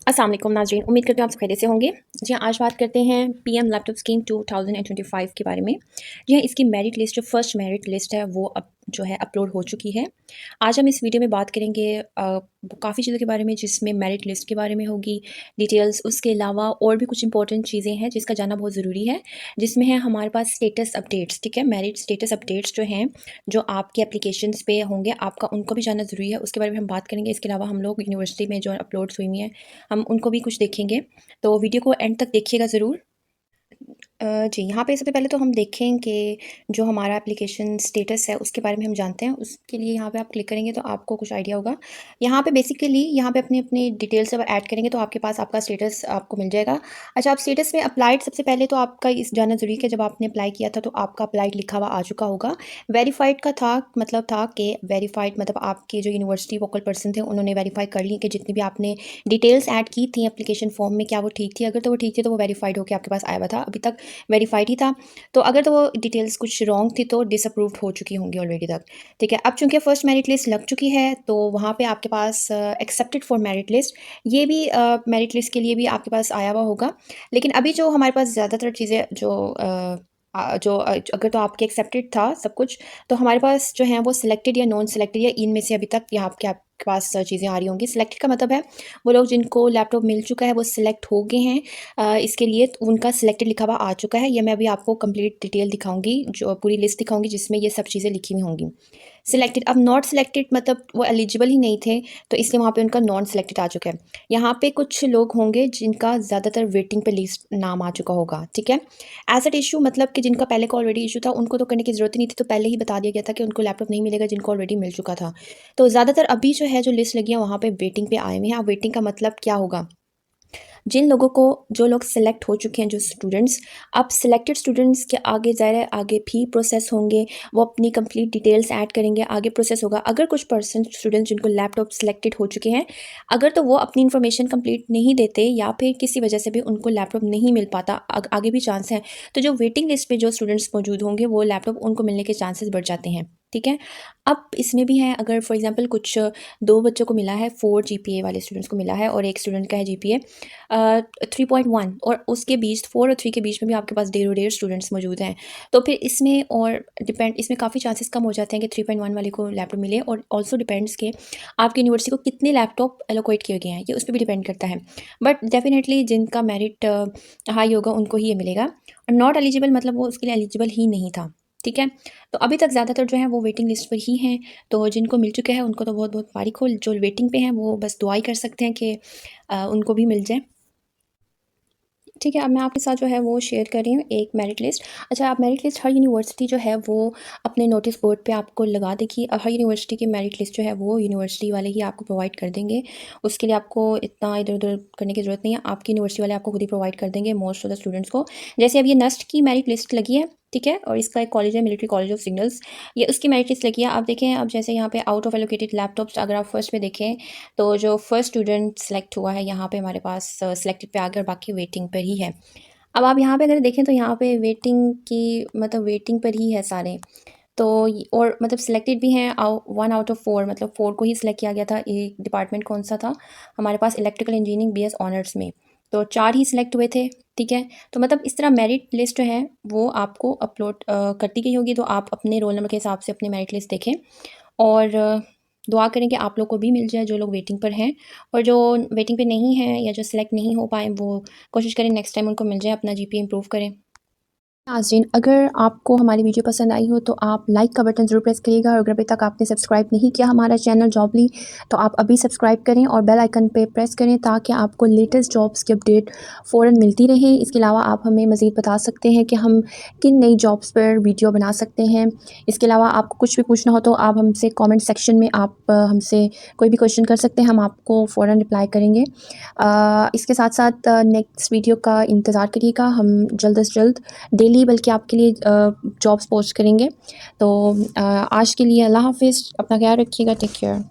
अस्सलाम वालेकुम नाज़रीन, उम्मीद करती हूँ आप सब खैरियत से होंगे। जी हाँ, आज बात करते हैं पीएम लैपटॉप स्कीम 2025 के बारे में। जी हाँ, इसकी मेरिट लिस्ट जो फर्स्ट मेरिट लिस्ट है वो अब जो है अपलोड हो चुकी है। आज हम इस वीडियो में बात करेंगे काफ़ी चीज़ों के बारे में, जिसमें मेरिट लिस्ट के बारे में होगी डिटेल्स। उसके अलावा और भी कुछ इंपॉर्टेंट चीज़ें हैं जिसका जानना बहुत ज़रूरी है, जिसमें है हमारे पास स्टेटस अपडेट्स। ठीक है, मेरिट स्टेटस अपडेट्स जो हैं, जो आपके एप्लीकेशंस पे होंगे, आपका उनको भी जानना ज़रूरी है। उसके बारे में हम बात करेंगे। इसके अलावा हम लोग यूनिवर्सिटी में जो अपलोड्स हुई हैं, हम उनको भी कुछ देखेंगे। तो वीडियो को एंड तक देखिएगा ज़रूर। जी, यहाँ पे सबसे पहले तो हम देखें कि जो हमारा एप्लीकेशन स्टेटस है उसके बारे में हम जानते हैं। उसके लिए यहाँ पे आप क्लिक करेंगे तो आपको कुछ आइडिया होगा। यहाँ पे बेसिकली यहाँ पे अपनी डिटेल्स जब ऐड करेंगे तो आपके पास आपका स्टेटस आपको मिल जाएगा। अच्छा, आप स्टेटस में अप्लाइड, सबसे पहले तो आपका इस जानना ज़रूरी है कि जब आपने अप्लाई किया था तो आपका अप्लाइड लिखा हुआ आ चुका होगा। वेरीफाइड का था मतलब था कि वेरीफाइड मतलब आपके जो यूनिवर्सिटी वोकल पर्सन थे उन्होंने वेरीफाई कर ली कि जितनी भी आपने डिटेल्स ऐड की थी एप्लीकेशन फॉर्म में, क्या वो ठीक थी। अगर तो वो ठीक थी तो वो वेरीफाइड होकर आपके पास आया हुआ था। अभी तक वेरीफाइड ही था। तो अगर तो वो डिटेल्स कुछ रॉन्ग थी तो डिसअप्रूव्ड हो चुकी होंगी ऑलरेडी तक। ठीक है, अब चूंकि फर्स्ट मेरिट लिस्ट लग चुकी है तो वहाँ पे आपके पास एक्सेप्टेड फॉर मेरिट लिस्ट, ये भी मेरिट लिस्ट के लिए भी आपके पास आया हुआ होगा। लेकिन अभी जो हमारे पास ज़्यादातर चीज़ें अगर तो आपके एक्सेप्टेड था सब कुछ, तो हमारे पास जो है वो सिलेक्टेड या नॉन सिलेक्टेड या इनमें से अभी तक यहाँ आपके पास चीज़ें आ रही होंगी। सिलेक्टेड का मतलब है वो लोग जिनको लैपटॉप मिल चुका है, वो सिलेक्ट हो गए हैं। इसके लिए तो उनका सिलेक्टेड लिखा हुआ आ चुका है। ये मैं अभी आपको कंप्लीट डिटेल दिखाऊंगी, जो पूरी लिस्ट दिखाऊंगी जिसमें ये सब चीज़ें लिखी हुई होंगी। सिलेक्टेड, अब नॉट सिलेक्टेड मतलब वो एलिजिबल ही नहीं थे, तो इसलिए वहाँ पे उनका नॉन सिलेक्टेड आ चुका है। यहाँ पे कुछ लोग होंगे जिनका ज़्यादातर वेटिंग पे लिस्ट नाम आ चुका होगा। ठीक है, एज इशू मतलब कि जिनका पहले का ऑलरेडी इशू था उनको तो करने की ज़रूरत ही नहीं थी, तो पहले ही बता दिया गया था कि उनको लैपटॉप नहीं मिलेगा जिनको ऑलरेडी मिल चुका था। तो ज़्यादातर अभी जो है जो लिस्ट लगी है वहाँ पे वेटिंग पे आए हुए हैं। अब वेटिंग का मतलब क्या होगा, जिन लोगों को, जो लोग सिलेक्ट हो चुके हैं, जो स्टूडेंट्स, अब सिलेक्टेड स्टूडेंट्स के आगे ज़ाहिर है आगे भी प्रोसेस होंगे। वो अपनी कंप्लीट डिटेल्स ऐड करेंगे, आगे प्रोसेस होगा। अगर कुछ परसेंट स्टूडेंट्स जिनको लैपटॉप सिलेक्टेड हो चुके हैं, अगर तो वो अपनी इन्फॉर्मेशन कंप्लीट नहीं देते या फिर किसी वजह से भी उनको लैपटॉप नहीं मिल पाता, आगे भी चांस है, तो जो वेटिंग लिस्ट पे जो स्टूडेंट्स मौजूद होंगे वो लैपटॉप उनको मिलने के चांसेस बढ़ जाते हैं। ठीक है, अब इसमें भी है, अगर फॉर एग्जांपल कुछ दो बच्चों को मिला है, 4 जीपीए वाले स्टूडेंट्स को मिला है और एक स्टूडेंट का है जीपीए 3.1, और उसके बीच 4 और 3 के बीच में भी आपके पास डेढ़ स्टूडेंट्स मौजूद हैं, तो फिर इसमें और डिपेंड, इसमें काफ़ी चांसेस कम हो जाते हैं कि 3.1 वाले को लैपटॉप मिले। और ऑल्सो डिपेंड्स कि आपकी यूनिवर्सिटी को कितने लैपटॉप एलोकेट किए गए हैं, ये उस पर भी डिपेंड करता है। बट डेफिनेटली जिनका मेरिट हाई होगा उनको ही ये मिलेगा। और नॉट एलिजिबल मतलब वो उसके लिए एलिजिबल ही नहीं था। ठीक है, तो अभी तक ज़्यादातर जो है वो वेटिंग लिस्ट पर ही हैं। तो जिनको मिल चुका है उनको तो बहुत बहुत मुबारक हो, जो वेटिंग पे हैं वो बस दुआ ही कर सकते हैं कि उनको भी मिल जाए। ठीक है, अब मैं आपके साथ जो है वो शेयर कर रही हूँ एक मेरिट लिस्ट। अच्छा, आप मेरिट लिस्ट हर यूनिवर्सिटी जो है वो अपने नोटिस बोर्ड पे आपको लगा देगी। हर यूनिवर्सिटी की मेरिट लिस्ट जो है वो यूनिवर्सिटी वाले ही आपको प्रोवाइड कर देंगे। उसके लिए आपको इतना इधर उधर करने की ज़रूरत नहीं है, आपकी यूनिवर्सिटी वाले आपको खुद ही प्रोवाइड कर देंगे मोस्ट ऑफ द स्टूडेंट्स को। जैसे अब ये नस्ट की मेरिट लिस्ट लगी है, ठीक है, और इसका एक कॉलेज है मिलिट्री कॉलेज ऑफ सिग्नल्स, ये उसकी मेरिट लिस्ट लगी है। आप देखें, अब जैसे यहाँ पे आउट ऑफ एलोकेटेड लैपटॉप्स अगर आप फर्स्ट में देखें तो जो फर्स्ट स्टूडेंट सेलेक्ट हुआ है यहाँ पे हमारे पास सिलेक्टेड पे आ गया और बाकी वेटिंग पर ही है। अब आप यहाँ पे अगर देखें तो यहाँ पे वेटिंग की मतलब वेटिंग पर ही है सारे। तो और मतलब सिलेक्टेड भी हैं 1 आउट ऑफ 4, मतलब 4 को ही सिलेक्ट किया गया था। एक डिपार्टमेंट कौन सा था हमारे पास, इलेक्ट्रिकल इंजीनियरिंग बीएस ऑनर्स में, तो 4 ही सिलेक्ट हुए थे। ठीक है, तो मतलब इस तरह मेरिट लिस्ट जो है वो आपको अपलोड करती गई होगी, तो आप अपने रोल नंबर के हिसाब से अपनी मेरिट लिस्ट देखें और दुआ करें कि आप लोग को भी मिल जाए जो लोग वेटिंग पर हैं। और जो वेटिंग पे नहीं हैं या जो सिलेक्ट नहीं हो पाए वो कोशिश करें नेक्स्ट टाइम उनको मिल जाए, अपना जीपीए इंप्रूव करें। नाज़रीन, अगर आपको हमारी वीडियो पसंद आई हो तो आप लाइक का बटन ज़रूर प्रेस करिएगा, और अगर अभी तक आपने सब्सक्राइब नहीं किया हमारा चैनल जॉबली, तो आप अभी सब्सक्राइब करें और बेल आइकन पे प्रेस करें ताकि आपको लेटेस्ट जॉब्स की अपडेट फ़ौरन मिलती रहे। इसके अलावा आप हमें मज़ीद बता सकते हैं कि हम किन नई जॉब्स पर वीडियो बना सकते हैं। इसके अलावा आपको कुछ भी पूछना हो तो आप हमसे कॉमेंट सेक्शन में आप हमसे कोई भी क्वेश्चन कर सकते हैं, हम आपको फ़ौरन रिप्लाई करेंगे। इसके साथ साथ नेक्स्ट वीडियो का इंतज़ार करिएगा, हम जल्द से जल्द डेली बल्कि आपके लिए जॉब्स पोस्ट करेंगे। तो आज के लिए अल्लाह हाफ़िज़, अपना ख्याल रखिएगा, टेक केयर।